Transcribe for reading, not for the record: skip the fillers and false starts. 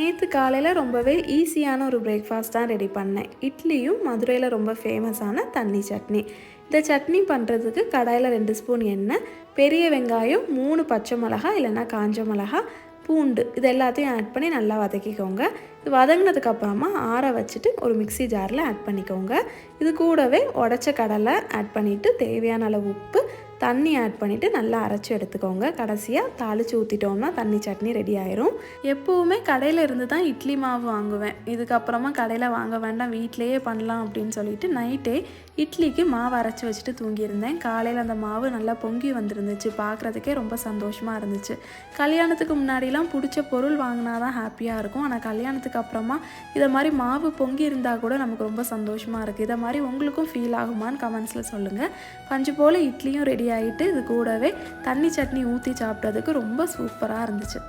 நேற்று காலையில் ரொம்பவே ஈஸியான ஒரு பிரேக்ஃபாஸ்ட் தான் ரெடி பண்ணேன். இட்லியும் மதுரையில் ரொம்ப ஃபேமஸான தண்ணி சட்னி. இந்த சட்னி பண்ணுறதுக்கு கடாயில் 2 ஸ்பூன் எண்ணெய், பெரிய வெங்காயம், 3 பச்சை மிளகா இல்லைன்னா காஞ்ச மிளகா, பூண்டு இது எல்லாத்தையும் ஆட் பண்ணி நல்லா வதக்கிக்கோங்க. இது வதங்கினதுக்கப்புறமா ஆற வச்சுட்டு ஒரு மிக்ஸி ஜாரில் ஆட் பண்ணிக்கோங்க. இது கூடவே உடச்ச கடலை ஆட் பண்ணிவிட்டு தேவையான அளவு உப்பு, தண்ணி ஆட் பண்ணிவிட்டு நல்லா அரைச்சி எடுத்துக்கோங்க. கடைசியாக தாளித்து ஊற்றிட்டோம்னா தண்ணி சட்னி ரெடி ஆயிரும். எப்போவுமே கடையில் இருந்து தான் இட்லி மாவு வாங்குவேன். இதுக்கப்புறமா கடையில் வாங்க வேண்டாம், வீட்டிலையே பண்ணலாம் அப்படின்னு சொல்லிட்டு நைட்டே இட்லிக்கு மாவு அரைச்சி வச்சுட்டு தூங்கியிருந்தேன். காலையில் அந்த மாவு நல்லா பொங்கி வந்துருந்துச்சு. பார்க்குறதுக்கே ரொம்ப சந்தோஷமாக இருந்துச்சு. கல்யாணத்துக்கு முன்னாடிலாம் பிடிச்ச பொருள் வாங்கினா தான் ஹாப்பியாக இருக்கும். ஆனால் கல்யாணத்துக்கு அப்புறமா இதை மாதிரி மாவு பொங்கி இருந்தால் கூட நமக்கு ரொம்ப சந்தோஷமாக இருக்குது. இதை மாதிரி உங்களுக்கும் ஃபீல் ஆகுமான்னு கமெண்ட்ஸில் சொல்லுங்கள். பஞ்சு போல் இட்லியும் ரெடி ஆகிட்டு இது கூடவே தண்ணி சட்னி ஊற்றி சாப்பிட்டதுக்கு ரொம்ப சூப்பராக இருந்துச்சு.